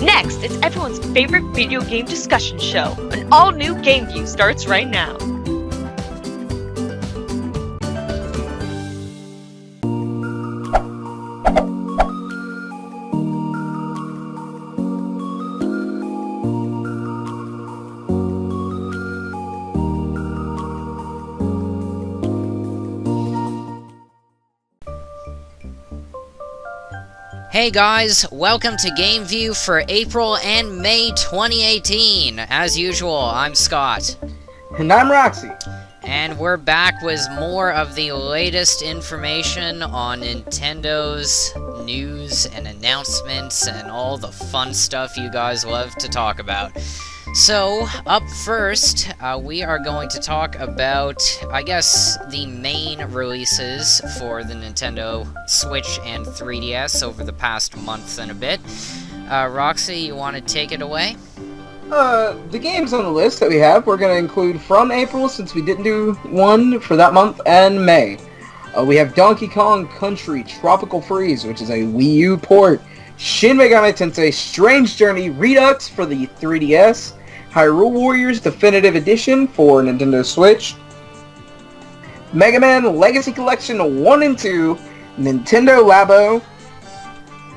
Next, it's everyone's favorite video game discussion show. An all-new GameView starts right now. Hey guys, welcome to GameView for April and May 2018. As usual, I'm Scott. And I'm Roxie. And we're back with more of the latest information on Nintendo's news and announcements and all the fun stuff you guys love to talk about. So, up first, we are going to talk about, I guess, the main releases for the Nintendo Switch and 3DS over the past month and a bit. Roxie, you want to take it away? The games on the list that we have, we're going to include from April, since we didn't do one for that month, and May. We have Donkey Kong Country Tropical Freeze, which is a Wii U port, Shin Megami Tensei Strange Journey Redux for the 3DS, Hyrule Warriors Definitive Edition for Nintendo Switch, Mega Man Legacy Collection 1 and 2, Nintendo Labo,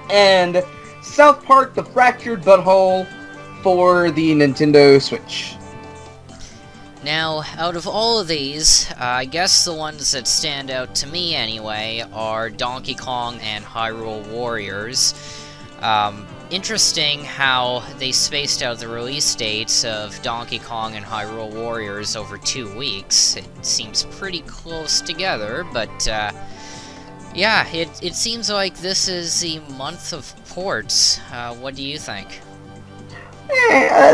and South Park The Fractured Butthole for the Nintendo Switch. Now, out of all of these, I guess the ones that stand out to me anyway are Donkey Kong and Hyrule Warriors. Interesting how they spaced out the release dates of Donkey Kong and Hyrule Warriors over 2 weeks. It seems pretty close together, but yeah, it seems like this is the month of ports. What do you think?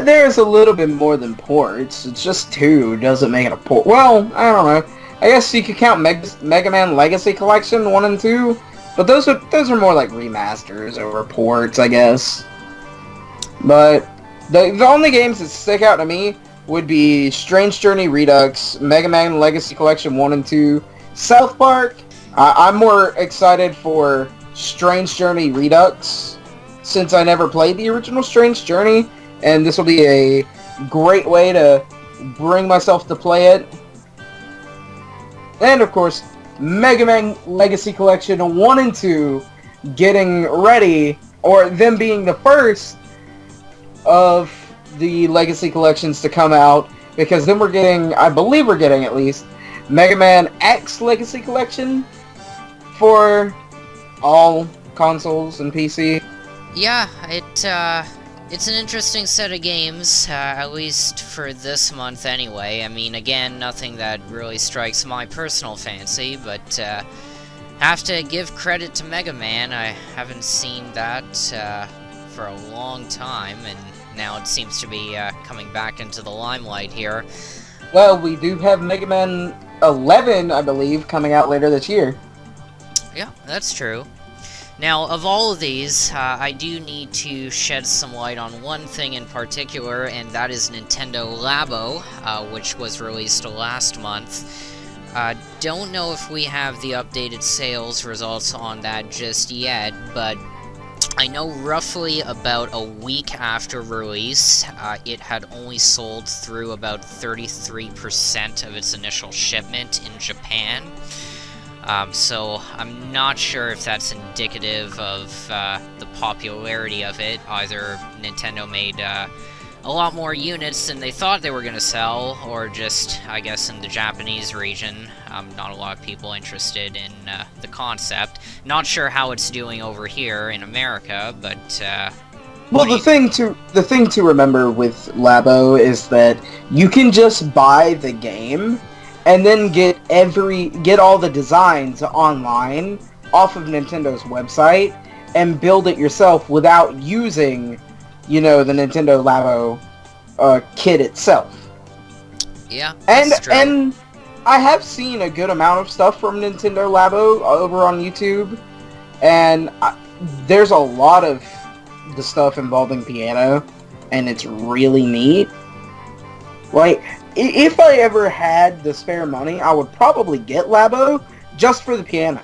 There's a little bit more than ports. It's just 2 doesn't make it a port. Well, I don't know. I guess you could count Mega Man Legacy Collection 1 and 2. But those are more like remasters over ports, I guess. But the only games that stick out to me would be Strange Journey Redux, Mega Man Legacy Collection 1 and 2, South Park. I'm more excited for Strange Journey Redux, since I never played the original Strange Journey, and this will be a great way to bring myself to play it. And of course, Mega Man Legacy Collection 1 and 2 getting ready, or them being the first of the Legacy Collections to come out, because then we're getting, I believe we're getting at least, Mega Man X Legacy Collection for all consoles and PC. Yeah, it's an interesting set of games, at least for this month anyway. I mean, again, nothing that really strikes my personal fancy, but have to give credit to Mega Man. I haven't seen that for a long time, and now it seems to be coming back into the limelight here. Well, we do have Mega Man 11, I believe, coming out later this year. Yeah, that's true. Now, of all of these, I do need to shed some light on one thing in particular, and that is Nintendo Labo, which was released last month. Don't know if we have the updated sales results on that just yet, but I know roughly about a week after release, it had only sold through about 33% of its initial shipment in Japan. So I'm not sure if that's indicative of the popularity of it. Either Nintendo made a lot more units than they thought they were going to sell, or just, I guess, in the Japanese region, not a lot of people interested in the concept. Not sure how it's doing over here in America, but well, the thing to remember with Labo is that you can just buy the game and then get all the designs online off of Nintendo's website and build it yourself without using, the Nintendo Labo kit itself. Yeah, that's true. And I have seen a good amount of stuff from Nintendo Labo over on YouTube, and there's a lot of the stuff involving piano, and it's really neat. Like, if I ever had the spare money, I would probably get Labo just for the piano.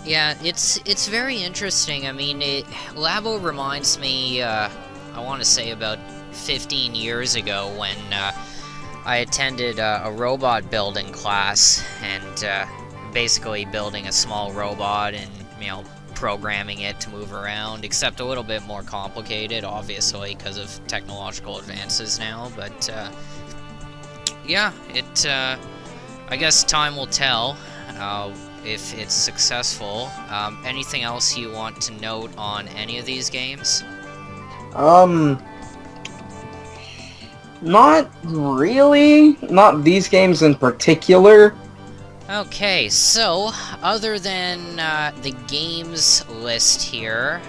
Yeah, it's very interesting. I mean, Labo reminds me, I want to say about 15 years ago when I attended a robot building class, and basically building a small robot and, you know, programming it to move around, except a little bit more complicated, obviously, because of technological advances now, but yeah, I guess time will tell if it's successful. Anything else you want to note on any of these games? Not really. Not these games in particular. Okay, so, other than the games list here,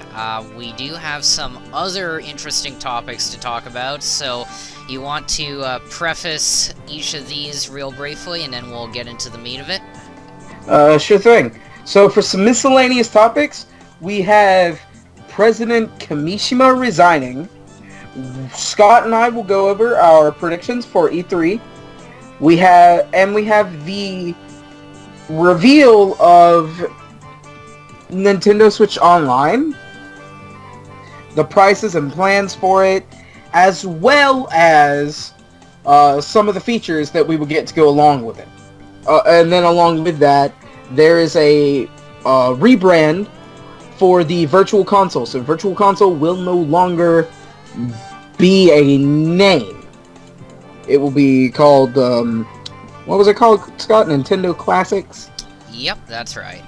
we do have some other interesting topics to talk about, so you want to preface each of these real briefly, and then we'll get into the meat of it? Sure thing. So for some miscellaneous topics, we have President Kimishima resigning. Scott and I will go over our predictions for E3. We have the reveal of Nintendo Switch Online, the prices and plans for it, as well as some of the features that we will get to go along with it. And then along with that, there is a rebrand for the Virtual Console. So Virtual Console will no longer be a name. It will be called, what was it called, Scott? Nintendo Classics? Yep, that's right.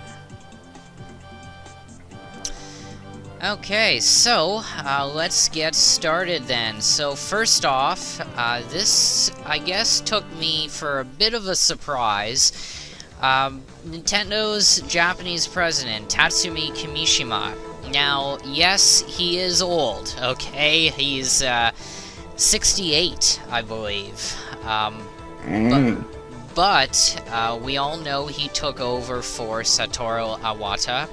Okay, so, let's get started then. So, first off, this, I guess, took me for a bit of a surprise. Nintendo's Japanese president, Tatsumi Kimishima. Now, yes, he is old, okay? He's, 68, I believe. But we all know he took over for Satoru Iwata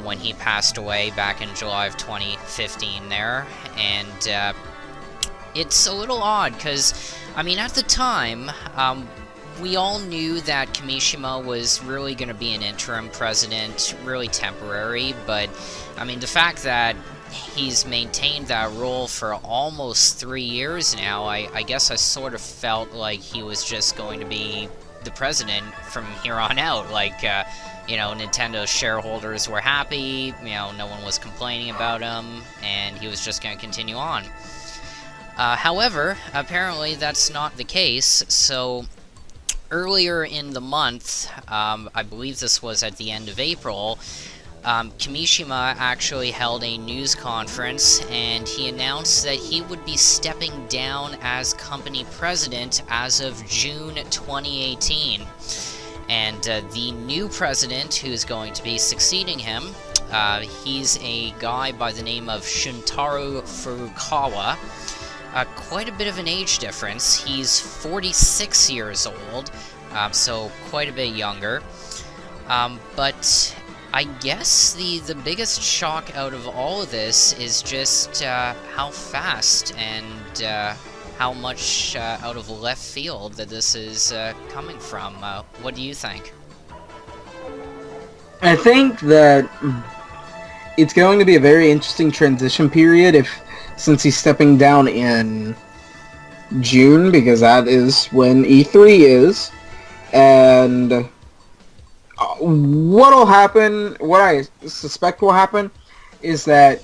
when he passed away back in July of 2015 there, and it's a little odd because, I mean, at the time, we all knew that Kimishima was really going to be an interim president, really temporary, but, I mean, the fact that he's maintained that role for almost 3 years now, I guess I sort of felt like he was just going to be the president from here on out. Like, you know, Nintendo's shareholders were happy, you know, no one was complaining about him, and he was just going to continue on. However, apparently that's not the case, so earlier in the month, I believe this was at the end of April, Kimishima actually held a news conference, and he announced that he would be stepping down as company president as of June 2018. And the new president who's going to be succeeding him, he's a guy by the name of Shuntaro Furukawa. Quite a bit of an age difference. He's 46 years old, so quite a bit younger. But I guess the biggest shock out of all of this is just how fast and how much out of left field that this is coming from. What do you think? I think that it's going to be a very interesting transition period since he's stepping down in June, because that is when E3 is, and what'll happen, what I suspect will happen, is that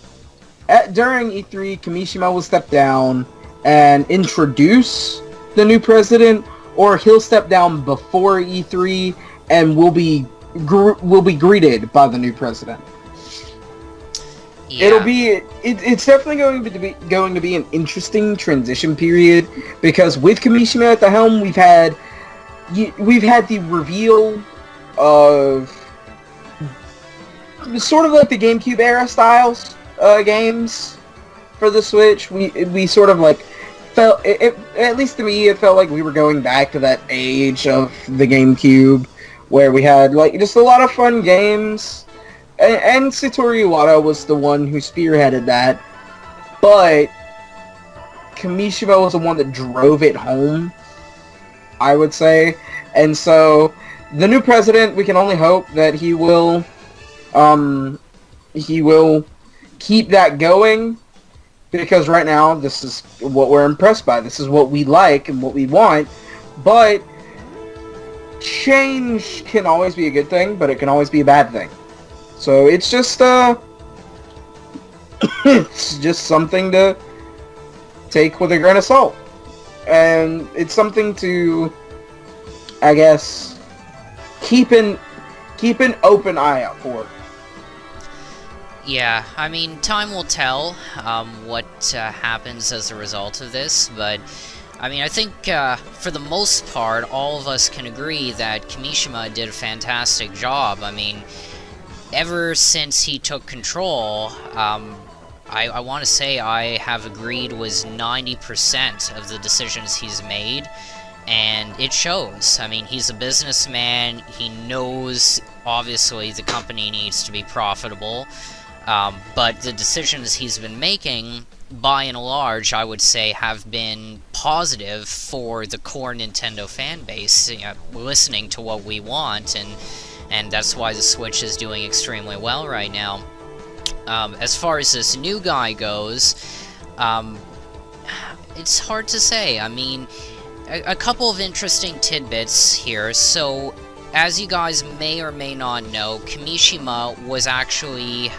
during E3, Kimishima will step down and introduce the new president, or he'll step down before E3 and will be greeted by the new president. Yeah. It's definitely going to be an interesting transition period, because with Kimishima at the helm, we've had the reveal of sort of like the GameCube era styles games for the Switch. We sort of like felt, at least to me, it felt like we were going back to that age of the GameCube where we had like just a lot of fun games. And Satoru Iwata was the one who spearheaded that, but Kimishima was the one that drove it home, I would say. And so, the new president, we can only hope that he will he will keep that going, because right now this is what we're impressed by. This is what we like and what we want. But change can always be a good thing, but it can always be a bad thing. So it's just it's just something to take with a grain of salt. And it's something to, I guess, keep an open eye out for. Yeah, I mean, time will tell what happens as a result of this, but I mean, I think for the most part, all of us can agree that Kimishima did a fantastic job. I mean, ever since he took control, I want to say I have agreed was 90% of the decisions he's made, and it shows. I mean, he's a businessman, he knows, obviously, the company needs to be profitable, but the decisions he's been making, by and large, I would say, have been positive for the core Nintendo fan base, you know, listening to what we want, and that's why the Switch is doing extremely well right now. As far as this new guy goes, it's hard to say. I mean, a couple of interesting tidbits here. So, as you guys may or may not know, Kimishima was actually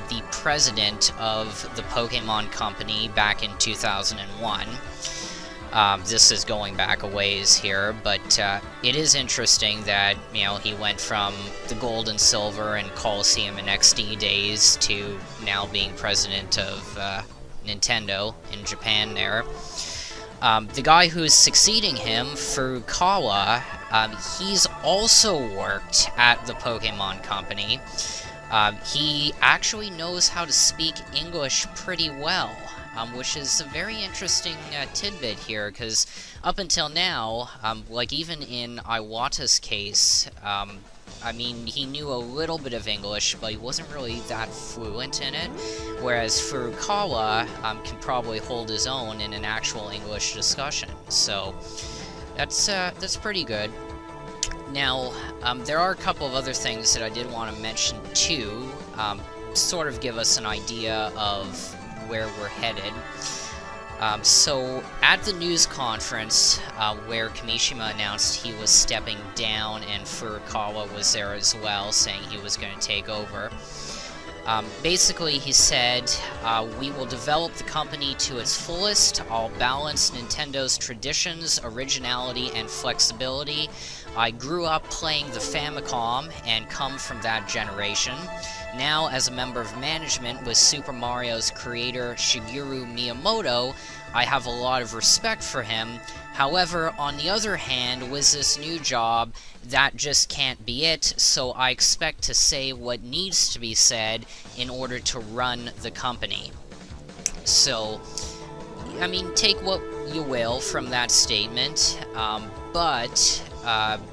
the president of the Pokemon Company back in 2001. This is going back a ways here, but it is interesting that, you know, he went from the Gold and Silver and Coliseum and XD days to now being president of Nintendo in Japan there. The guy who's succeeding him, Furukawa, he's also worked at the Pokemon Company. He actually knows how to speak English pretty well, which is a very interesting tidbit here, because up until now, like even in Iwata's case, I mean, he knew a little bit of English, but he wasn't really that fluent in it, whereas Furukawa can probably hold his own in an actual English discussion, so that's pretty good. Now, there are a couple of other things that I did want to mention too, sort of give us an idea of where we're headed. So, at the news conference where Kimishima announced he was stepping down and Furukawa was there as well, saying he was going to take over, basically he said, we will develop the company to its fullest. I'll balance Nintendo's traditions, originality, and flexibility. I grew up playing the Famicom and come from that generation. Now, as a member of management with Super Mario's creator Shigeru Miyamoto, I have a lot of respect for him. However, on the other hand, with this new job, that just can't be it, so I expect to say what needs to be said in order to run the company. So, I mean, take what you will from that statement, but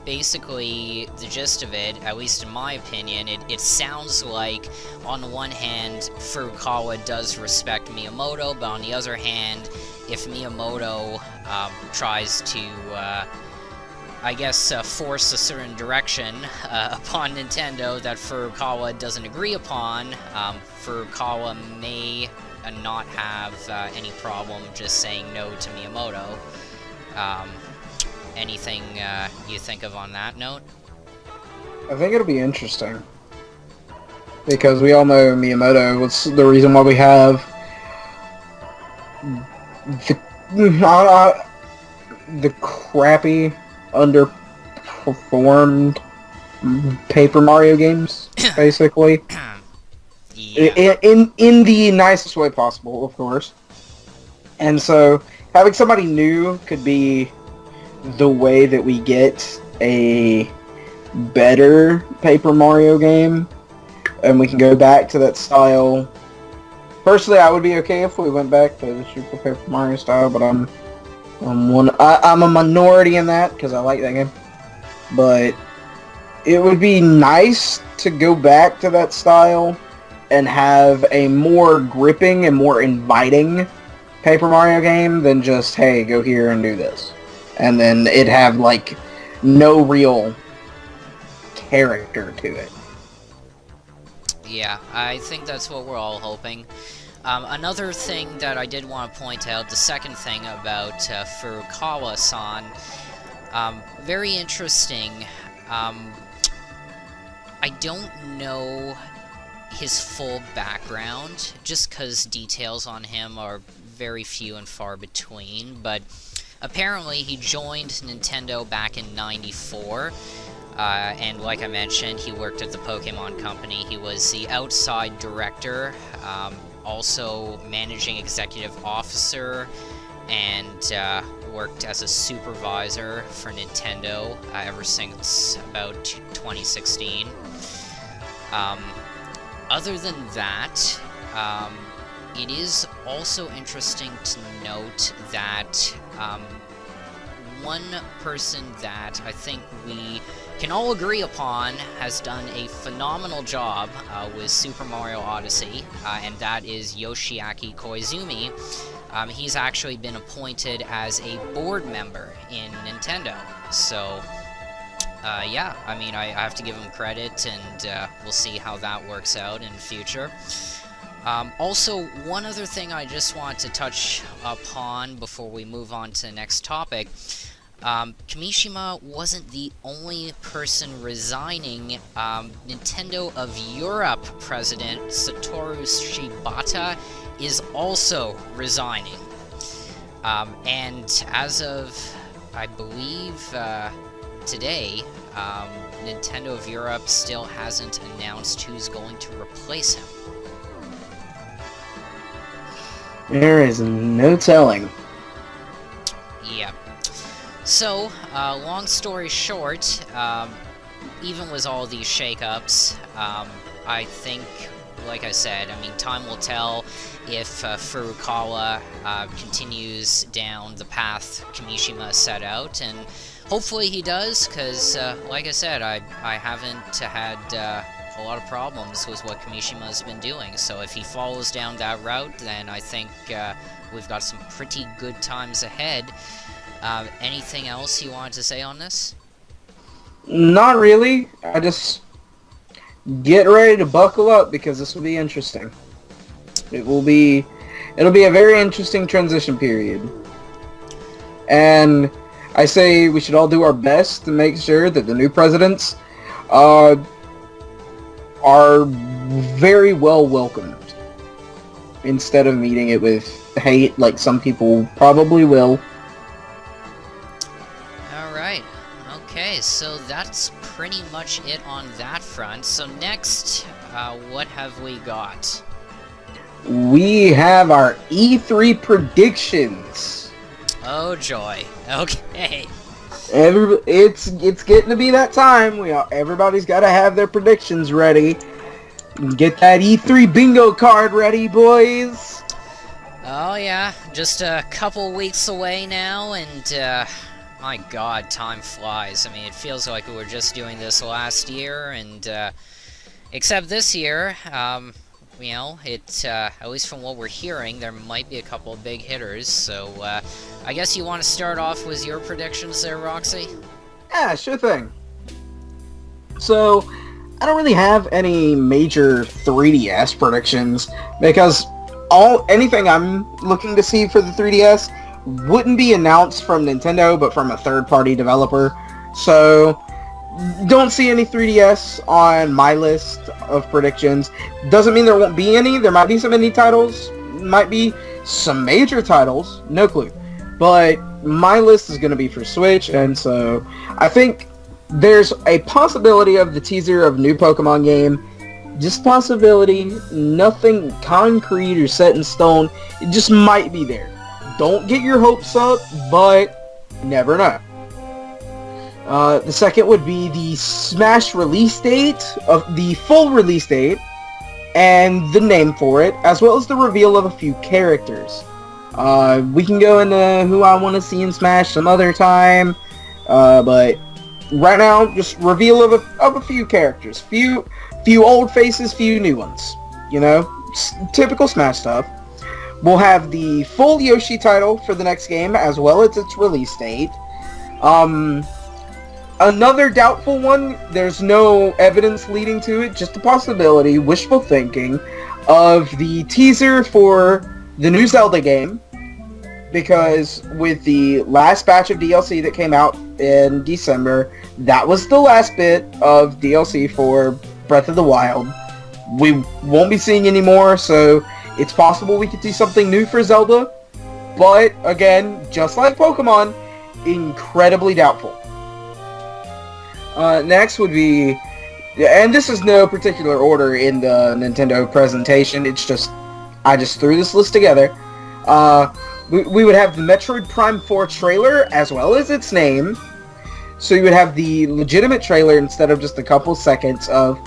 basically, the gist of it, at least in my opinion, it sounds like, on the one hand, Furukawa does respect Miyamoto, but on the other hand, if Miyamoto tries to, I guess, force a certain direction upon Nintendo that Furukawa doesn't agree upon, Furukawa may not have any problem just saying no to Miyamoto. Anything you think of on that note? I think it'll be interesting, because we all know Miyamoto was the reason why we have the crappy, underperformed Paper Mario games, basically. Yeah. In the nicest way possible, of course. And so, having somebody new could be the way that we get a better Paper Mario game, and we can go back to that style. Personally, I would be okay if we went back to the Super Paper Mario style, but I'm a minority in that because I like that game. But it would be nice to go back to that style and have a more gripping and more inviting Paper Mario game than just, hey, go here and do this. And then it have, like, no real character to it. Yeah, I think that's what we're all hoping. Another thing that I did want to point out, the second thing about Furukawa-san, very interesting. I don't know his full background, just because details on him are very few and far between, but apparently he joined Nintendo back in '94, and like I mentioned, he worked at the Pokemon Company. He was the outside director, also managing executive officer, and worked as a supervisor for Nintendo ever since about 2016. Other than that, it is also interesting to note that one person that I think we can all agree upon has done a phenomenal job with Super Mario Odyssey, and that is Yoshiaki Koizumi. He's actually been appointed as a board member in Nintendo, so yeah, I mean, I have to give him credit, and we'll see how that works out in the future. Also, one other thing I just want to touch upon before we move on to the next topic. Kimishima wasn't the only person resigning. Nintendo of Europe President Satoru Shibata is also resigning. And as of, I believe, today, Nintendo of Europe still hasn't announced who's going to replace him. There is no telling. Yeah. So, long story short, even with all these shakeups, I think, like I said, I mean, time will tell if Furukawa continues down the path Kimishima set out, and hopefully he does, because, like I said, I haven't had a lot of problems with what Kimishima's been doing, so if he follows down that route, then I think we've got some pretty good times ahead. Anything else you wanted to say on this? Not really. I just get ready to buckle up, because this will be interesting. It'll be a very interesting transition period. And I say we should all do our best to make sure that the new presidents are very well welcomed, instead of meeting it with hate like some people probably will. Alright, okay, so that's pretty much it on that front. So next, what have we got? We have our E3 predictions. Oh joy, okay. It's getting to be that time. Everybody's got to have their predictions ready. Get that E3 bingo card ready, boys. Oh yeah, just a couple weeks away now, and my god, time flies. I mean, it feels like we were just doing this last year, and except this year, you know, at least from what we're hearing, there might be a couple of big hitters, so I guess you want to start off with your predictions there, Roxie? Yeah, sure thing. So, I don't really have any major 3DS predictions, because anything I'm looking to see for the 3DS wouldn't be announced from Nintendo, but from a third-party developer. So, don't see any 3DS on my list of predictions. Doesn't mean there won't be any. There might be some indie titles. Might be some major titles. No clue. But my list is going to be for Switch, and so I think there's a possibility of the teaser of a new Pokemon game. Just possibility. Nothing concrete or set in stone. It just might be there. Don't get your hopes up, but never know. The second would be the Smash release date, of the full release date, and the name for it, as well as the reveal of a few characters. We can go into who I want to see in Smash some other time, but right now, just reveal of a few characters. Few old faces, few new ones. You know, typical Smash stuff. We'll have the full Yoshi title for the next game, as well as its release date. Another doubtful one, there's no evidence leading to it, just a possibility, wishful thinking, of the teaser for the new Zelda game. Because with the last batch of DLC that came out in December, that was the last bit of DLC for Breath of the Wild. We won't be seeing any more, so it's possible we could see something new for Zelda. But, again, just like Pokemon, incredibly doubtful. Next would be, and this is no particular order in the Nintendo presentation, it's just, I just threw this list together. We would have the Metroid Prime 4 trailer, as well as its name. So you would have the legitimate trailer instead of just a couple seconds of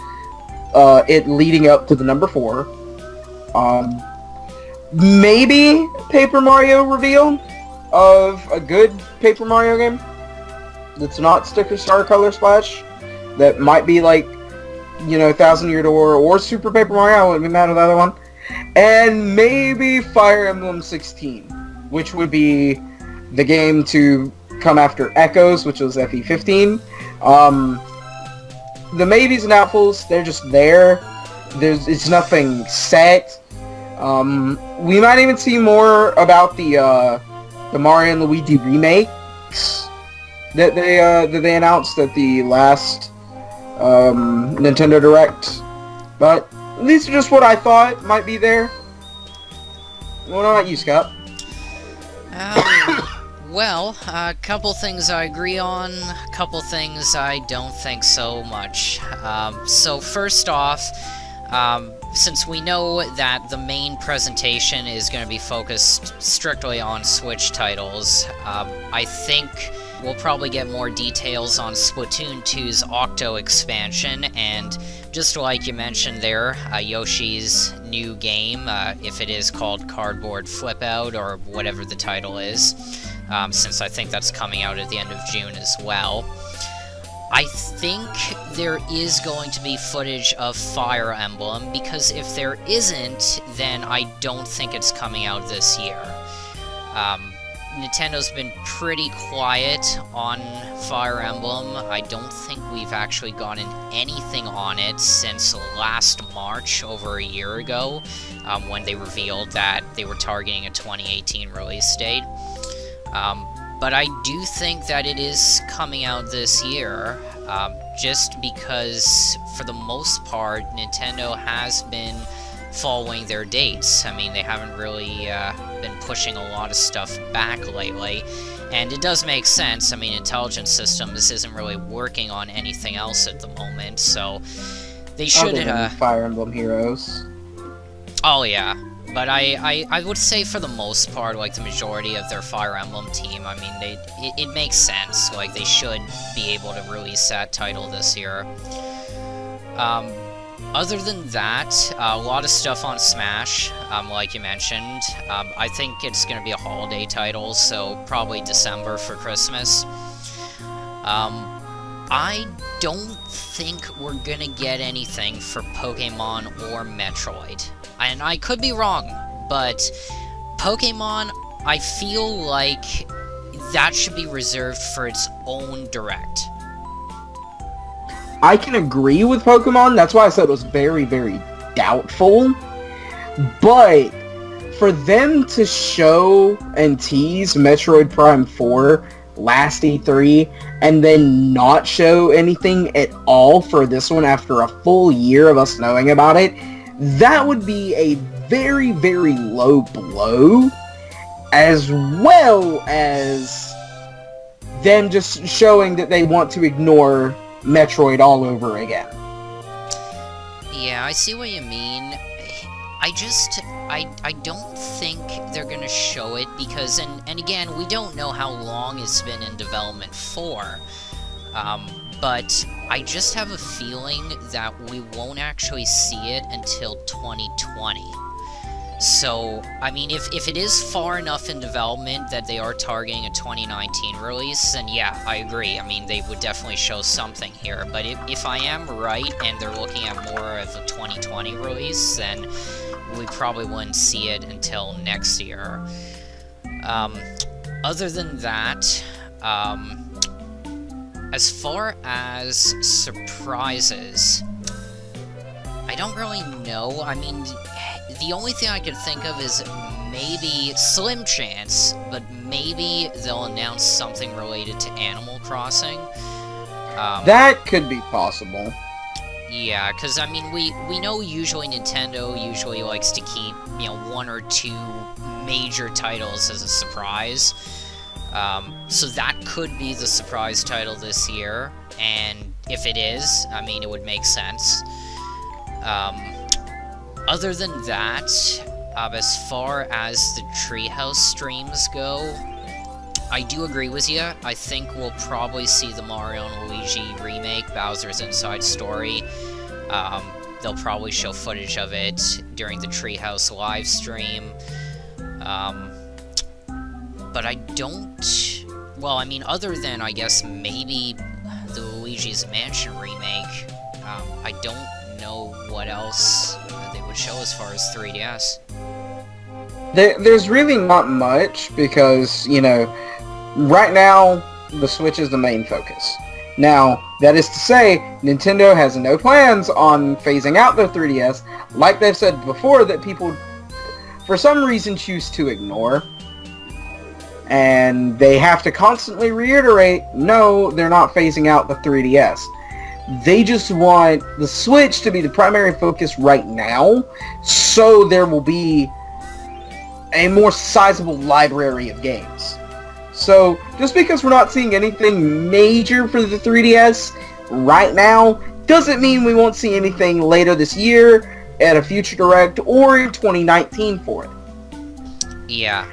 it leading up to the number 4. Maybe Paper Mario reveal of a good Paper Mario game that's not Sticker Star Color Splash. That might be like, you know, Thousand Year Door or Super Paper Mario. I wouldn't be mad with either one. And maybe Fire Emblem 16, which would be the game to come after Echoes, which was FE15. The maybes and doubtfuls, they're just there. It's nothing set. We might even see more about the Mario and Luigi remakes that they announced at the last Nintendo Direct. But these are just what I thought might be there. What about you, Scott? Well, a couple things I agree on, a couple things I don't think so much. So first off, since we know that the main presentation is going to be focused strictly on Switch titles, I think we'll probably get more details on Splatoon 2's Octo expansion, and just like you mentioned there, Yoshi's new game, if it is called Cardboard Flip Out or whatever the title is, since I think that's coming out at the end of June as well. I think there is going to be footage of Fire Emblem, because if there isn't, then I don't think it's coming out this year. Nintendo's been pretty quiet on Fire Emblem. I don't think we've actually gotten anything on it since last March, over a year ago, when they revealed that they were targeting a 2018 release date. But I do think that it is coming out this year, just because, for the most part, Nintendo has been following their dates. I mean, they haven't really been pushing a lot of stuff back lately, and it does make sense. I mean, Intelligent Systems isn't really working on anything else at the moment, so they should... Other than Fire Emblem Heroes. Oh, yeah. But I would say for the most part, like, the majority of their Fire Emblem team, I mean, it makes sense. Like, they should be able to release that title this year. Other than that, a lot of stuff on Smash, like you mentioned. I think it's going to be a holiday title, so probably December for Christmas. I don't think we're going to get anything for Pokemon or Metroid. And I could be wrong, but Pokemon, I feel like that should be reserved for its own Direct. I can agree with Pokemon, that's why I said it was very, very doubtful. But for them to show and tease Metroid Prime 4 last E3, and then not show anything at all for this one after a full year of us knowing about it, that would be a very, very low blow, as well as them just showing that they want to ignore Metroid all over again. Yeah, I see what you mean. I don't think they're gonna show it because, and again, we don't know how long it's been in development for, but I just have a feeling that we won't actually see it until 2020. So, I mean, if it is far enough in development that they are targeting a 2019 release, then yeah, I agree. I mean, they would definitely show something here. But if I am right and they're looking at more of a 2020 release, then we probably wouldn't see it until next year. Other than that, as far as surprises, I don't really know. I mean, the only thing I could think of is maybe, slim chance, but maybe they'll announce something related to Animal Crossing. That could be possible. Yeah, because, I mean, we know usually Nintendo usually likes to keep, you know, 1 or 2 major titles as a surprise. So that could be the surprise title this year, and if it is, I mean, it would make sense. Other than that, as far as the Treehouse streams go, I do agree with you. I think we'll probably see the Mario and Luigi remake, Bowser's Inside Story. They'll probably show footage of it during the Treehouse live stream. But I don't... Well, I mean, other than, I guess, maybe the Luigi's Mansion remake, I don't know what else they would show as far as 3DS. There's really not much, because, you know, right now, the Switch is the main focus. Now, that is to say, Nintendo has no plans on phasing out their 3DS, like they've said before, that people, for some reason, choose to ignore. And they have to constantly reiterate, no, they're not phasing out the 3DS. They just want the Switch to be the primary focus right now, so there will be a more sizable library of games. So, just because we're not seeing anything major for the 3DS right now, doesn't mean we won't see anything later this year, at a future Direct, or in 2019 for it. Yeah.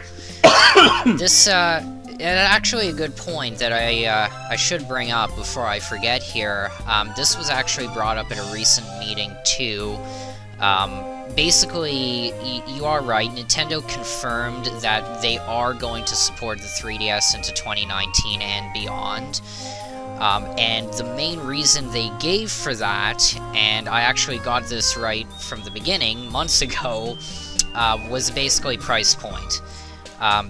This, actually a good point that I should bring up before I forget here. This was actually brought up at a recent meeting, too. Basically, you are right, Nintendo confirmed that they are going to support the 3DS into 2019 and beyond. And the main reason they gave for that, and I actually got this right from the beginning, months ago, was basically price point.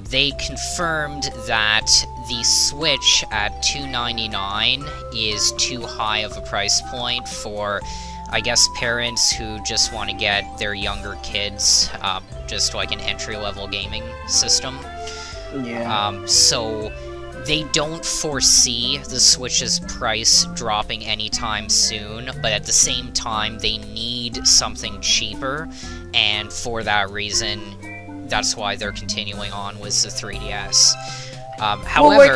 They confirmed that the Switch at $299 is too high of a price point for, I guess, parents who just want to get their younger kids just like an entry-level gaming system. Yeah. So they don't foresee the Switch's price dropping anytime soon, but at the same time, they need something cheaper, and for that reason, that's why they're continuing on with the 3DS. However, well, like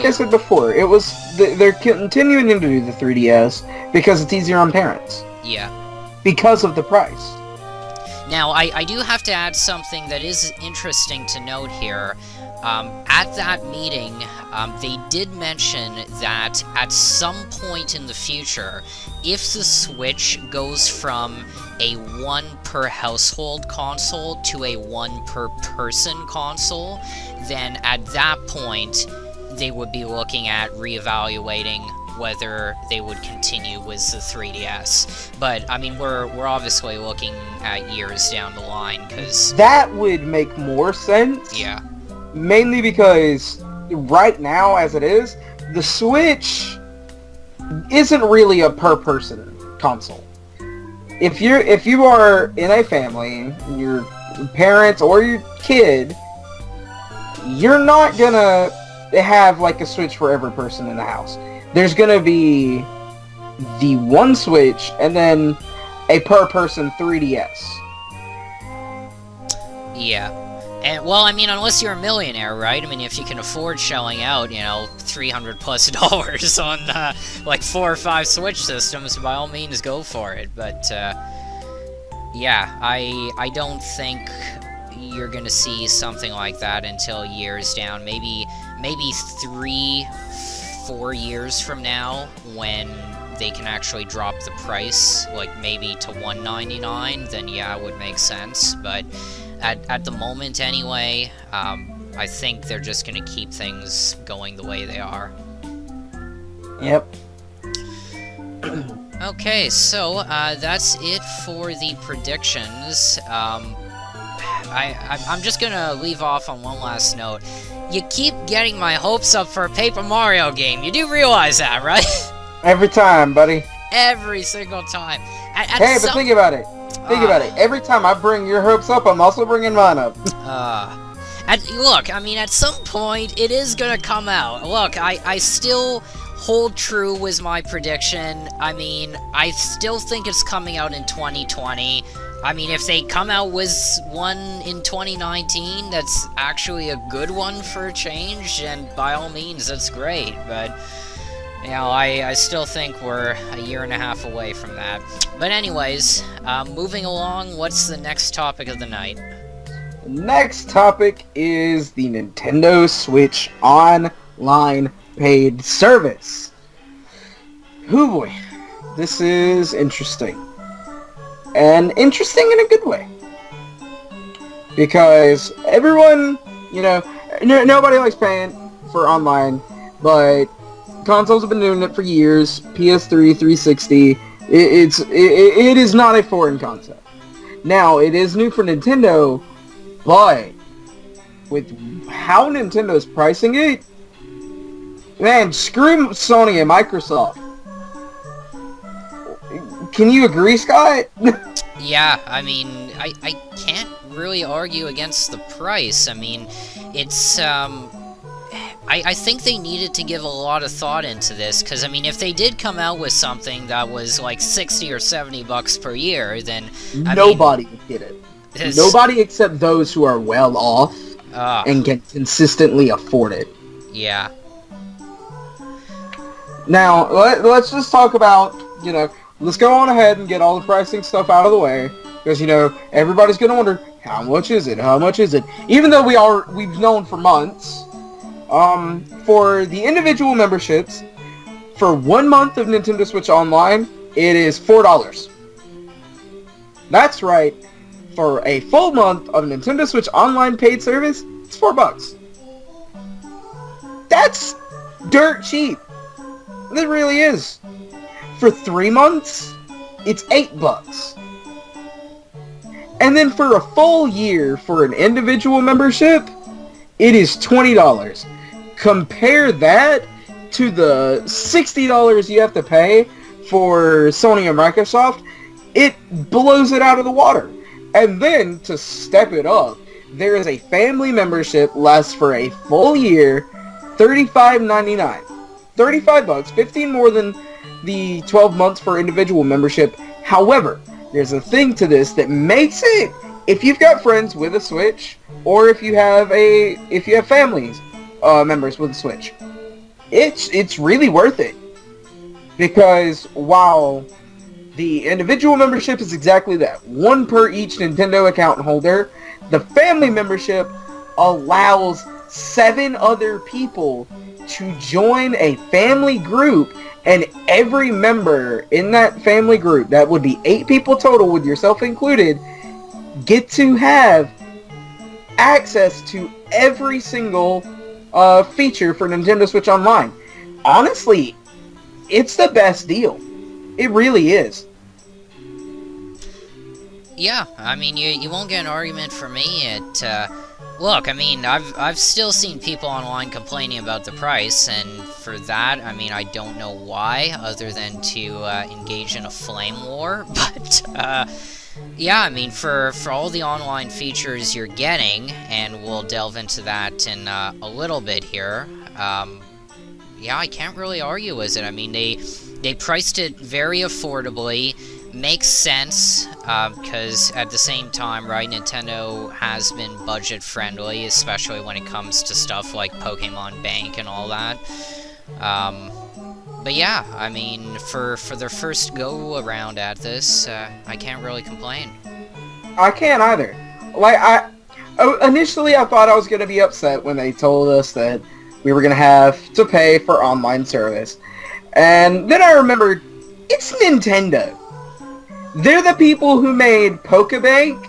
I said before, it was they're continuing to do the 3DS because it's easier on parents. Yeah. Because of the price. Now, I do have to add something that is interesting to note here. At that meeting, they did mention that at some point in the future, if the Switch goes from a 1 per household console to a 1 per person console, then at that point, they would be looking at reevaluating whether they would continue with the 3DS. But, I mean, we're obviously looking at years down the line, because... That would make more sense. Yeah. Mainly because, right now, as it is, the Switch isn't really a per-person console. If you are in a family, your parents or your kid, you're not gonna have, like, a Switch for every person in the house. There's gonna be the one Switch, and then a per-person 3DS. Yeah. And, well, I mean, unless you're a millionaire, right? I mean, if you can afford shelling out, you know, $300+ on, like, 4 or 5 Switch systems, by all means, go for it. But, yeah, I don't think you're gonna see something like that until years down. Maybe 3-4 years from now, when they can actually drop the price, like, maybe to $199, then, yeah, it would make sense. But... At the moment, anyway, I think they're just gonna keep things going the way they are. Yep. Okay, so, that's it for the predictions. I'm just gonna leave off on one last note. you keep getting my hopes up for a Paper Mario game. You do realize that, right? Every time, buddy. Every single time. But think about it. Think about it. Every time I bring your hopes up, I'm also bringing mine up. Look, I mean, at some point, it is gonna come out. Look, I still hold true with my prediction. I mean, I still think it's coming out in 2020. I mean, if they come out with one in 2019, that's actually a good one for a change, and by all means, that's great, but... You know, I still think we're a year and a half away from that. But anyways, moving along, what's the next topic of the night? The next topic is the Nintendo Switch Online paid service. Hoo boy, this is interesting. And interesting in a good way. Because everyone, you know, nobody likes paying for online, but... consoles have been doing it for years. PS3, 360. It is not a foreign concept. Now, it is new for Nintendo, but with how Nintendo's pricing it, man, screw Sony and Microsoft. Can you agree, Scott? Yeah, I mean, I can't really argue against the price. I mean, it's, I think they needed to give a lot of thought into this, because, I mean, if they did come out with something that was, like, 60 or 70 bucks per year, then, nobody would get it. Nobody except those who are well off and can consistently afford it. Yeah. Now, let's just talk about, you know, let's go on ahead and get all the pricing stuff out of the way, because, you know, everybody's going to wonder, how much is it? How much is it? Even though we've known for months... for the individual memberships, for 1 month of Nintendo Switch Online, it is $4. That's right. For a full month of Nintendo Switch Online paid service, it's $4. That's dirt cheap. It really is. For 3 months, it's $8. And then for a full year, for an individual membership, it is $20. Compare that to the $60 you have to pay for Sony and Microsoft, it blows it out of the water. And then, to step it up, there is a family membership, lasts for a full year, $35.99. $35, 15 more than the 12 months for individual membership. However, there's a thing to this that makes it, if you've got friends with a Switch, or if you have families, members with a Switch, it's really worth it. Because while the individual membership is exactly that, one per each Nintendo account holder, the family membership allows 7 other people to join a family group, and every member in that family group, that would be 8 people total with yourself included, get to have access to every single feature for Nintendo Switch Online. Honestly, it's the best deal. It really is. Yeah, I mean, you won't get an argument from me. Look, I mean, I've still seen people online complaining about the price, and for that, I mean, I don't know why, other than to engage in a flame war, but, yeah, I mean, for all the online features you're getting, and we'll delve into that in a little bit here, yeah, I can't really argue with it. I mean, they priced it very affordably. Makes sense, because at the same time, right, Nintendo has been budget-friendly, especially when it comes to stuff like Pokemon Bank and all that. But yeah, I mean, for their first go-around at this, I can't really complain. I can't either. Like, initially I thought I was going to be upset when they told us that we were going to have to pay for online service. And then I remembered, it's Nintendo. They're the people who made Pokebank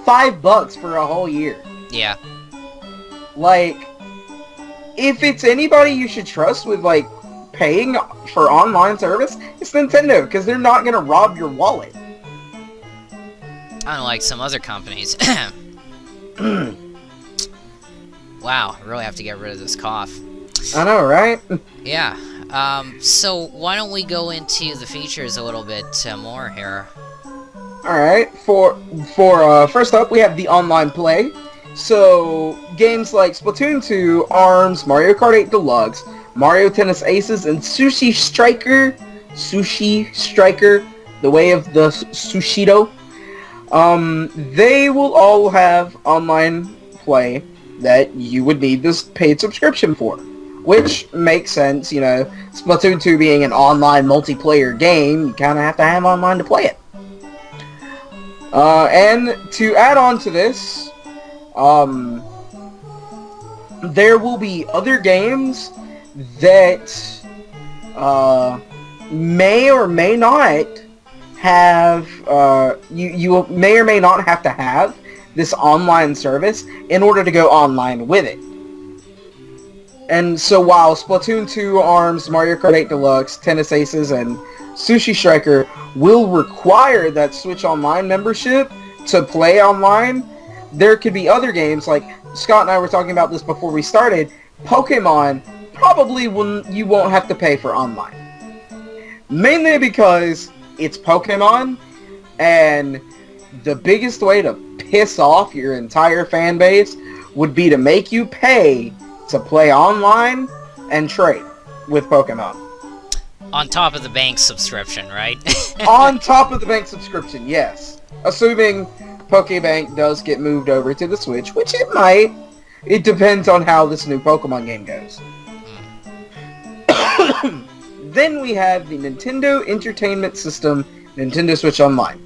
$5 for a whole year. Yeah. Like, if it's anybody you should trust with, like, paying for online service, it's Nintendo, because they're not going to rob your wallet. Unlike some other companies. Wow, I really have to get rid of this cough. I know, right? Yeah. So why don't we go into the features a little bit more here? Alright, for first up, we have the online play. So, games like Splatoon 2, ARMS, Mario Kart 8 Deluxe, Mario Tennis Aces, and Sushi Striker, the way of the Sushido. They will all have online play that you would need this paid subscription for. Which makes sense, you know, Splatoon 2 being an online multiplayer game, you kind of have to have online to play it. And to add on to this, there will be other games that may or may not have, you may or may not have to have this online service in order to go online with it. And so while Splatoon 2, ARMS, Mario Kart 8 Deluxe, Tennis Aces, and Sushi Striker will require that Switch Online membership to play online, there could be other games, like Scott and I were talking about this before we started, Pokemon probably you won't have to pay for online. Mainly because it's Pokemon, and the biggest way to piss off your entire fan base would be to make you pay to play online and trade with Pokemon. On top of the bank subscription, right? On top of the bank subscription, yes. Assuming Pokebank does get moved over to the Switch, which it might. It depends on how this new Pokemon game goes. Then we have the Nintendo Entertainment System, Nintendo Switch Online.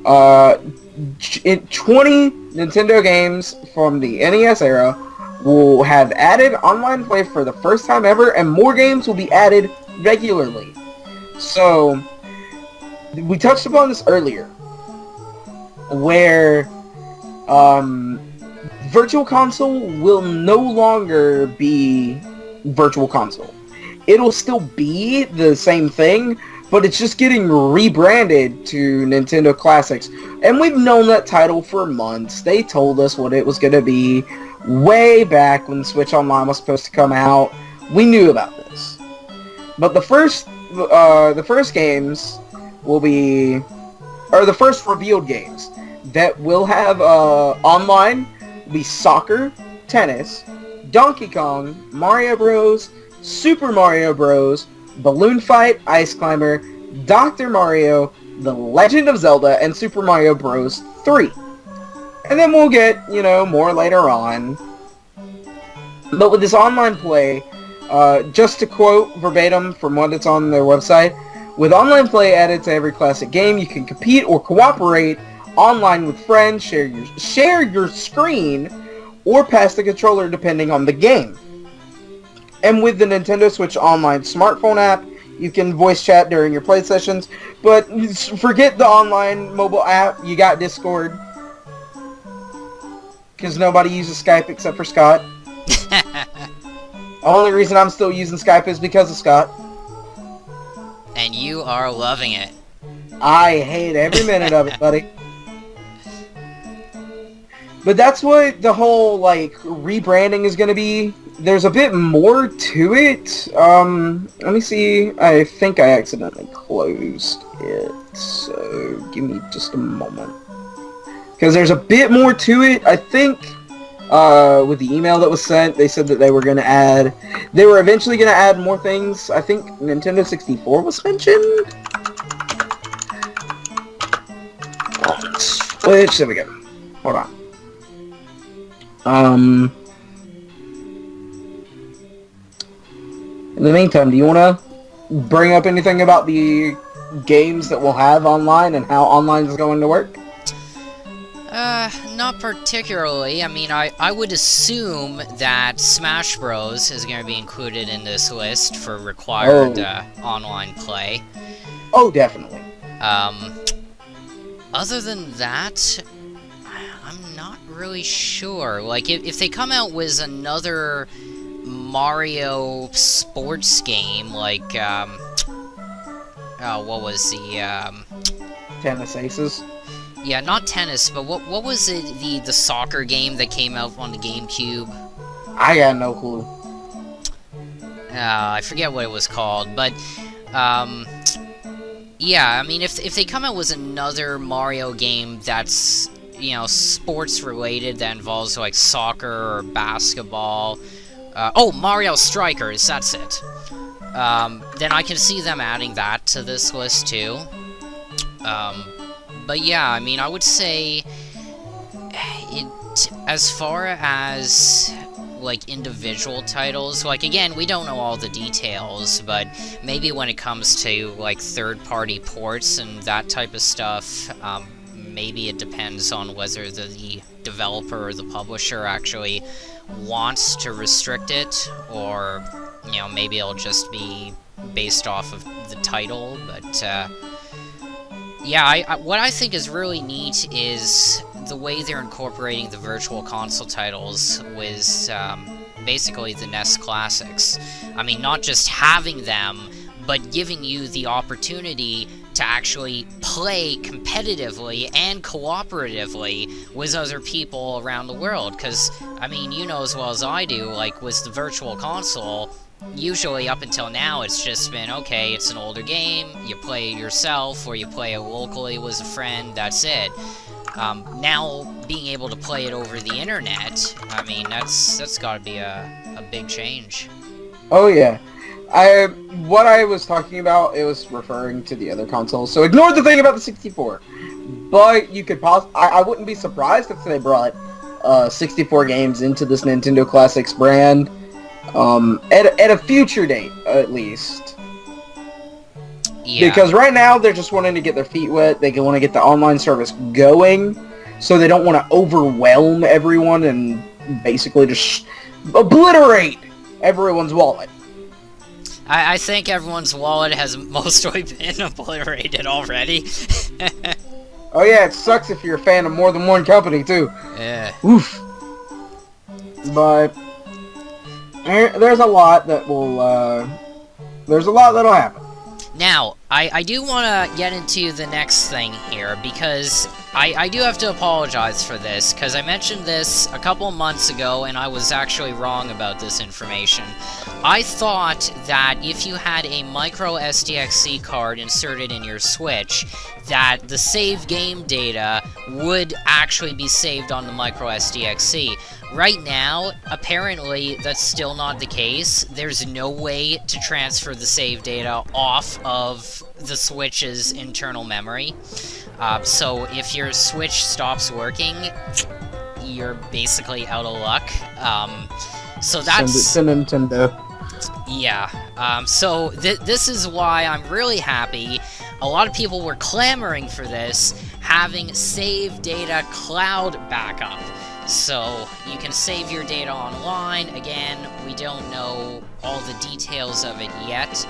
20 Nintendo games from the NES era will have added online play for the first time ever, and more games will be added regularly. So, we touched upon this earlier, where Virtual Console will no longer be Virtual Console. It'll still be the same thing, but it's just getting rebranded to Nintendo Classics. And we've known that title for months. They told us what it was going to be way back when Switch Online was supposed to come out. We knew about this. But the first games will be, or the first revealed games that will have online will be Soccer, Tennis, Donkey Kong, Mario Bros, Super Mario Bros, Balloon Fight, Ice Climber, Dr. Mario, The Legend of Zelda, and Super Mario Bros. 3. And then we'll get, you know, more later on. But with this online play, just to quote verbatim from what it's on their website, with online play added to every classic game, you can compete or cooperate online with friends, share your screen, or pass the controller depending on the game. And with the Nintendo Switch Online smartphone app, you can voice chat during your play sessions. But forget the online mobile app, you got Discord. Because nobody uses Skype except for Scott. The only reason I'm still using Skype is because of Scott. And you are loving it. I hate every minute of it, buddy. But that's what the whole, like, rebranding is going to be. There's a bit more to it. Let me see. I think I accidentally closed it. So, give me just a moment. Because there's a bit more to it. I think, with the email that was sent, they said that they were going to add... They were eventually going to add more things. I think Nintendo 64 was mentioned. Switch, there we go. Hold on. In the meantime, do you want to bring up anything about the games that we'll have online and how online is going to work? Not particularly. I mean, I would assume that Smash Bros. Is going to be included in this list for required online play. Oh, definitely. Other than that, I'm not really sure. Like, if they come out with another Mario sports game, like, what was the, Tennis Aces? Yeah, not tennis, but what was it, the soccer game that came out on the GameCube? I got no clue. I forget what it was called, but, yeah, I mean, if they come out with another Mario game that's, you know, sports-related, that involves, like, soccer or basketball, oh, Mario Strikers, that's it. Then I can see them adding that to this list, too. But yeah, I mean, I would say, as far as, like, individual titles, like, again, we don't know all the details, but maybe when it comes to, like, third-party ports and that type of stuff, maybe it depends on whether the developer or the publisher actually wants to restrict it, or, you know, maybe it'll just be based off of the title, but, yeah, what I think is really neat is the way they're incorporating the Virtual Console titles with, basically the NES Classics. I mean, not just having them, but giving you the opportunity to actually play competitively and cooperatively with other people around the world, because, I mean, you know as well as I do, like, with the Virtual Console, usually up until now it's just been, okay, it's an older game, you play it yourself, or you play it locally with a friend, that's it. Now, being able to play it over the internet, I mean, that's gotta be a big change. Oh yeah. What I was talking about, it was referring to the other consoles, so ignore the thing about the 64. But you could I wouldn't be surprised if they brought 64 games into this Nintendo Classics brand, at a future date, at least. Yeah. Because right now, they're just wanting to get their feet wet, they want to get the online service going, so they don't want to overwhelm everyone and basically just obliterate everyone's wallet. I think everyone's wallet has mostly been obliterated already. Oh yeah, it sucks if you're a fan of more than one company, too. Yeah. Oof. But there's a lot that will, there's a lot that'll happen. Now, I do want to get into the next thing here, because I do have to apologize for this, because I mentioned this a couple months ago, and I was actually wrong about this information. I thought that if you had a micro SDXC card inserted in your Switch, that the save game data would actually be saved on the micro SDXC. Right now, apparently, that's still not the case. There's no way to transfer the save data off of the Switch's internal memory. So if your Switch stops working, you're basically out of luck. So that's... Send it to Nintendo. Yeah. So this is why I'm really happy. A lot of people were clamoring for this, having save data cloud backup. So, you can save your data online. Again, we don't know all the details of it yet,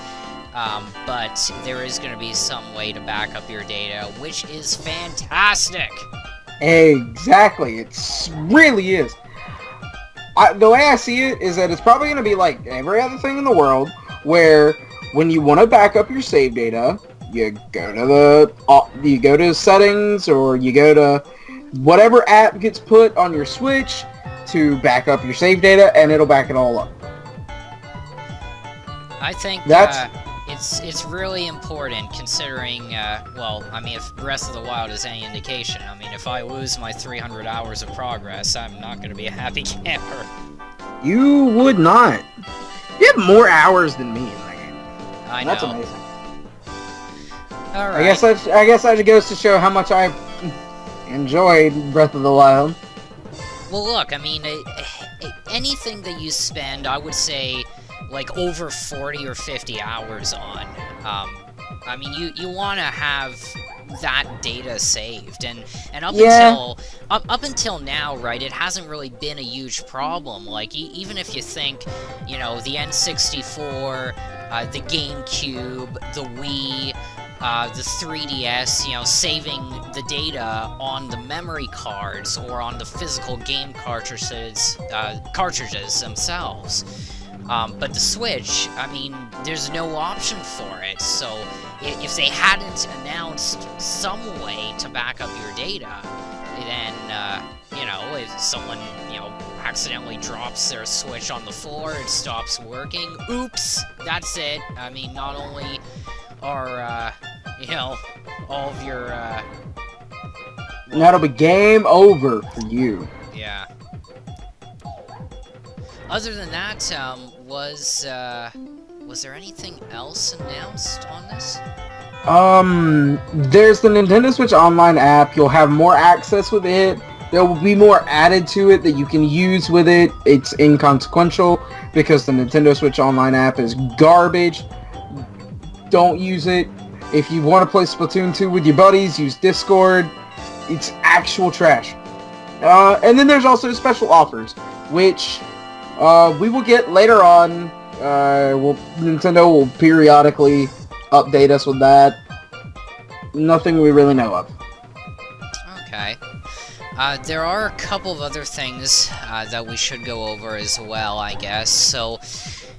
but there is going to be some way to back up your data, which is fantastic! Exactly, it really is. The way I see it is that it's probably going to be like every other thing in the world, where when you want to back up your save data, you go to settings, or you go to whatever app gets put on your Switch to back up your save data, and it'll back it all up. I think it's really important, considering, well, I mean, if Breath of the Wild is any indication, I mean, if I lose my 300 hours of progress, I'm not going to be a happy camper. You would not. You have more hours than me in that game. I know. That's amazing. Alright. I guess that goes to show how much I enjoyed Breath of the Wild. Well, look, I mean, anything that you spend, I would say, like, over 40 or 50 hours on, I mean, you want to have that data saved, and up until now, right, it hasn't really been a huge problem. Like, even if you think, you know, the N64, the GameCube, the Wii, the 3DS, you know, saving the data on the memory cards or on the physical game cartridges themselves. But the Switch, I mean, there's no option for it, so if they hadn't announced some way to back up your data, then, you know, if someone, you know, accidentally drops their Switch on the floor, it stops working. Oops, that's it. I mean, not only are, you know, all of your, That'll be game over for you. yeah. Other than that, was there anything else announced on this? There's the Nintendo Switch Online app. You'll have more access with it. There will be more added to it that you can use with it. It's inconsequential because the Nintendo Switch Online app is garbage. Don't use it. If you want to play Splatoon 2 with your buddies, use Discord. It's actual trash. And then there's also special offers, which we will get later on. Nintendo will periodically update us with that. Nothing we really know of. Okay. There are a couple of other things that we should go over as well, I guess. So,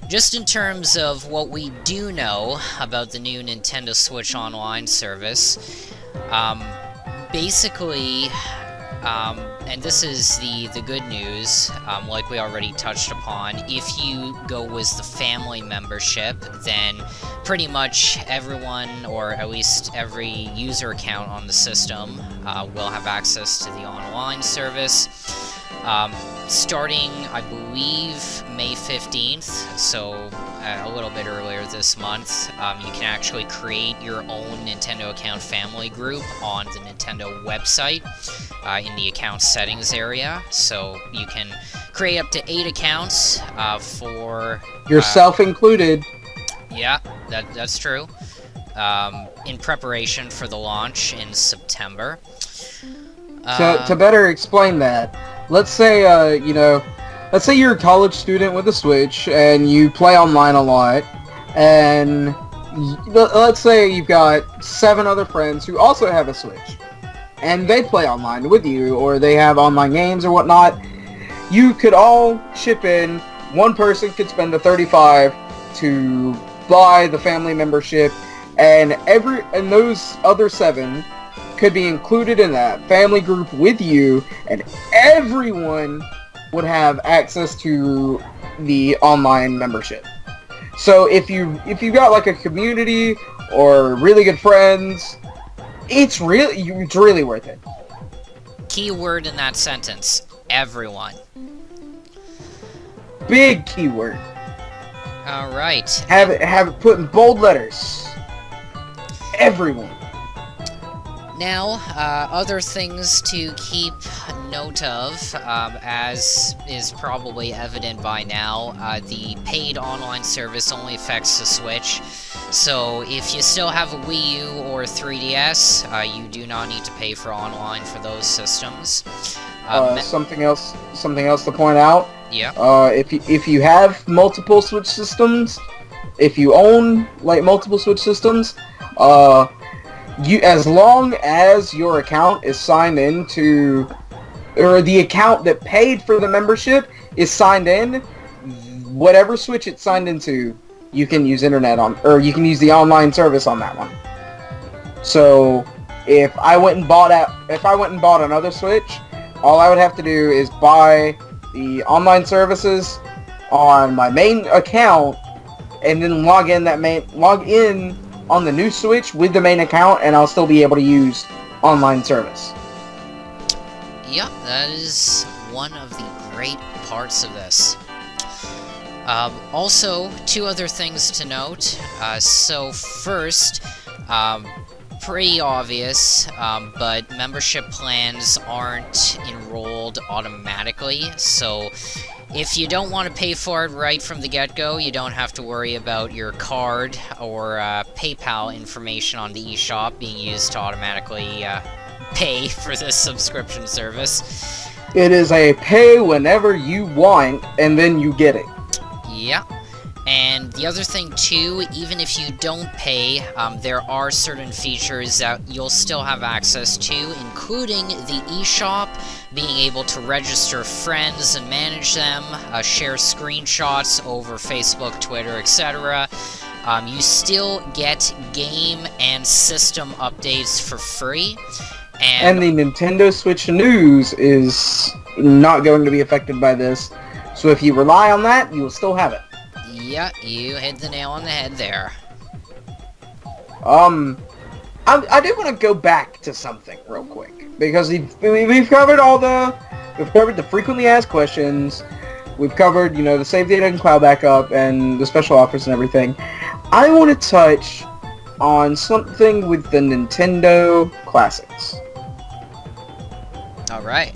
just in terms of what we do know about the new Nintendo Switch Online service, basically, and this is the good news, like we already touched upon, if you go with the family membership, then pretty much everyone, or at least every user account on the system, will have access to the online service. Starting, I believe, May 15th, so a little bit earlier this month, you can actually create your own Nintendo account family group on the Nintendo website in the account settings area. So you can create up to 8 accounts for... Yourself included. Yeah, that's true. In preparation for the launch in September. To better explain that, let's say, let's say you're a college student with a Switch and you play online a lot, and let's say you've got 7 other friends who also have a Switch, and they play online with you, or they have online games or whatnot. You could all chip in. One person could spend the $35 to buy the family membership, and those other 7 could be included in that family group with you, and everyone would have access to the online membership. So if you got like a community or really good friends, it's really worth it. Key word in that sentence: everyone. Big keyword. All right. Have it put in bold letters. Everyone. Now, other things to keep note of, as is probably evident by now, the paid online service only affects the Switch. So if you still have a Wii U or 3DS, you do not need to pay for online for those systems. Something else to point out. Yeah. If you have multiple Switch systems, if you own like multiple Switch systems, as long as your account is signed into, or the account that paid for the membership is signed in, whatever Switch it's signed into, you can use internet on, or you can use the online service on that one. So if I went and bought another Switch, all I would have to do is buy the online services on my main account, and then log in on the new Switch with the main account, and I'll still be able to use online service. Yep, that is one of the great parts of this. Also, 2 other things to note. So first, pretty obvious, but membership plans aren't enrolled automatically, so if you don't want to pay for it right from the get-go, you don't have to worry about your card or PayPal information on the eShop being used to automatically pay for this subscription service. It is a pay whenever you want, and then you get it. Yeah. And the other thing too, even if you don't pay, there are certain features that you'll still have access to, including the eShop, being able to register friends and manage them, share screenshots over Facebook, Twitter, etc. You still get game and system updates for free. And the Nintendo Switch News is not going to be affected by this. So if you rely on that, you will still have it. Yeah, you hit the nail on the head there. I do want to go back to something real quick, because we've covered the frequently asked questions. We've covered, the save data and cloud backup and the special offers and everything. I want to touch on something with the Nintendo Classics. Alright.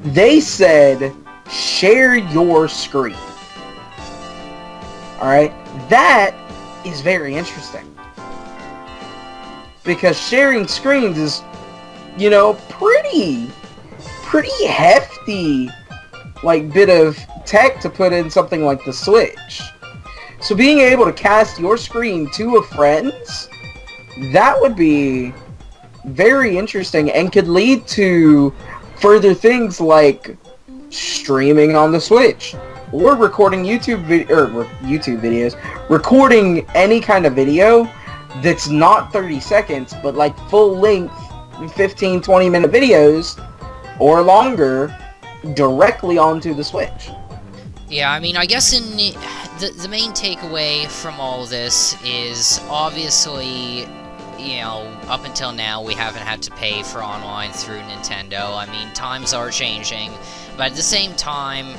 They said, share your screen. Alright? That is very interesting. Because sharing screens is, pretty hefty, bit of tech to put in something like the Switch. So being able to cast your screen to a friend's, that would be very interesting and could lead to further things like streaming on the Switch or recording YouTube videos, recording any kind of video that's not 30 seconds, but full length 15-20 minute videos or longer directly onto the Switch. Yeah, I mean, I guess in the main takeaway from all this is obviously, up until now we haven't had to pay for online through Nintendo. I mean, times are changing, but at the same time,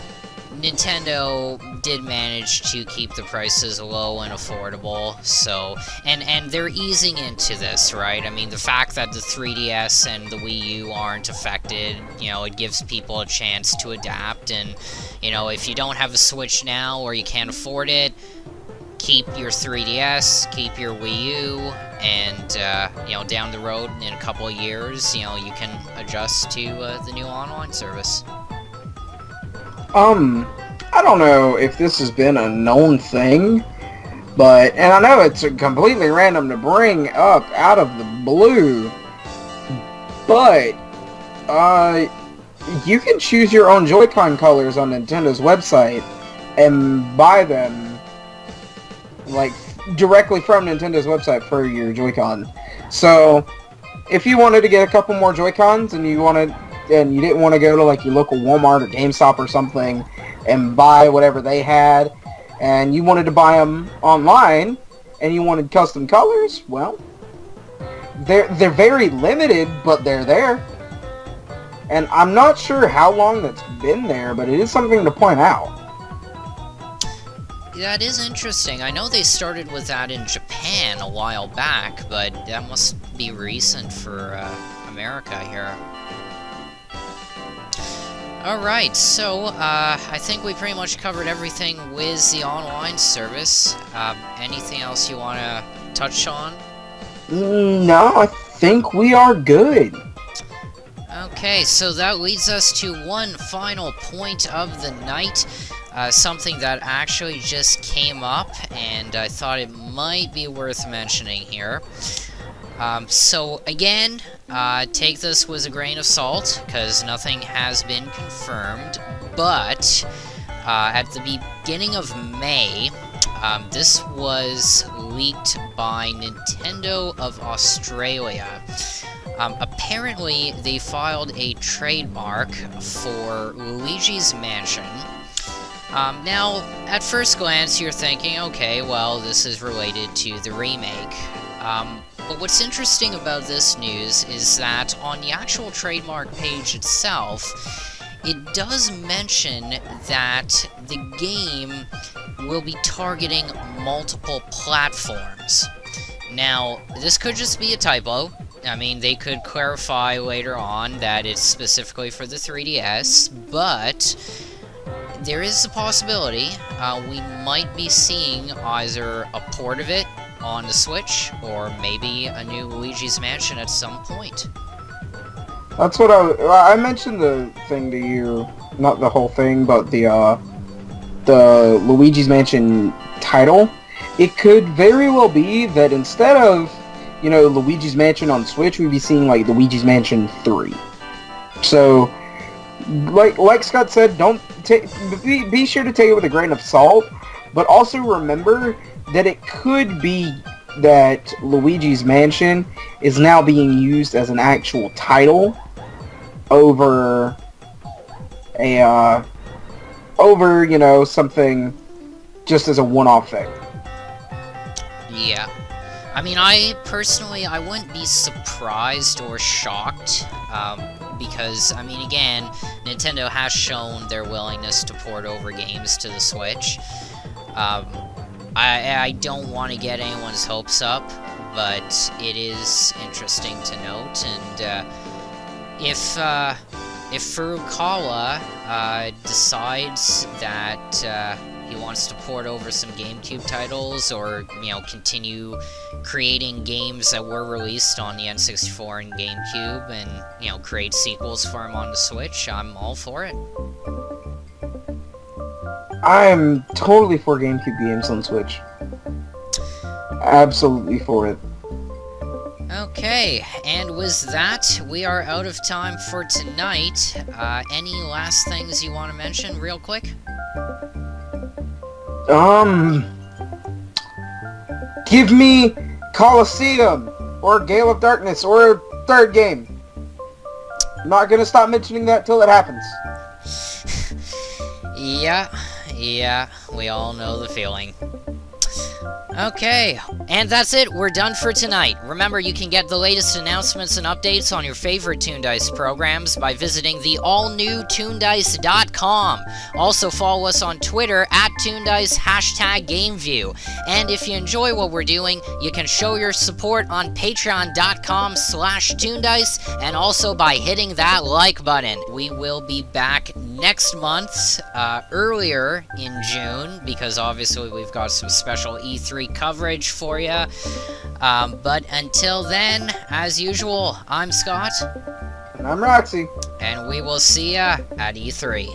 Nintendo did manage to keep the prices low and affordable, so, and they're easing into this, right? I mean, the fact that the 3DS and the Wii U aren't affected, it gives people a chance to adapt, and, if you don't have a Switch now or you can't afford it, keep your 3DS, keep your Wii U, and, down the road in a couple of years, you can adjust to the new online service. I don't know if this has been a known thing, and I know it's completely random to bring up out of the blue, but, you can choose your own Joy-Con colors on Nintendo's website and buy them, directly from Nintendo's website for your Joy-Con. So, if you wanted to get a couple more Joy-Cons and you didn't want to go to your local Walmart or GameStop or something and buy whatever they had, and you wanted to buy them online and you wanted custom colors, well, they're very limited, but they're there. And I'm not sure how long that's been there, but it is something to point out. That is interesting. I know they started with that in Japan a while back, but that must be recent for America here. Alright, so, I think we pretty much covered everything with the online service. Anything else you want to touch on? No, I think we are good. Okay, so that leads us to one final point of the night. Something that actually just came up, and I thought it might be worth mentioning here. So again, take this with a grain of salt, because nothing has been confirmed, but at the beginning of May, this was leaked by Nintendo of Australia. Apparently, they filed a trademark for Luigi's Mansion. Now, at first glance, you're thinking, okay, well, this is related to the remake. But what's interesting about this news is that on the actual trademark page itself, it does mention that the game will be targeting multiple platforms. Now, this could just be a typo. I mean, they could clarify later on that it's specifically for the 3DS, but there is a possibility we might be seeing either a port of it on the Switch, or maybe a new Luigi's Mansion at some point. That's what I mentioned the thing to you, not the whole thing, but the Luigi's Mansion title. It could very well be that instead of, Luigi's Mansion on Switch, we'd be seeing, Luigi's Mansion 3. So, like Scott said, be sure to take it with a grain of salt, but also remember that it could be that Luigi's Mansion is now being used as an actual title over a over, you know, something just as a one-off thing. Yeah. I mean, I wouldn't be surprised or shocked, because, I mean, again, Nintendo has shown their willingness to port over games to the Switch. I don't want to get anyone's hopes up, but it is interesting to note, and if Furukawa decides that he wants to port over some GameCube titles, or, you know, continue creating games that were released on the N64 and GameCube, and, you know, create sequels for them on the Switch, I'm all for it. I'm totally for GameCube games on Switch. Absolutely for it. Okay, and with that, we are out of time for tonight. Any last things you want to mention real quick? Give me Colosseum, or Gale of Darkness, or a third game. I'm not gonna stop mentioning that till it happens. Yeah, we all know the feeling. Okay, and that's it. We're done for tonight. Remember, you can get the latest announcements and updates on your favorite TOONDISE programs by visiting the all-new TOONDISE.com. Also, follow us on Twitter at TOONDISE, #GameView. And if you enjoy what we're doing, you can show your support on patreon.com/TOONDISE, and also by hitting that like button. We will be back next month, earlier in June, because obviously we've got some special E3 coverage for you. But until then, as usual, I'm Scott. And I'm Roxy. And we will see ya at E3.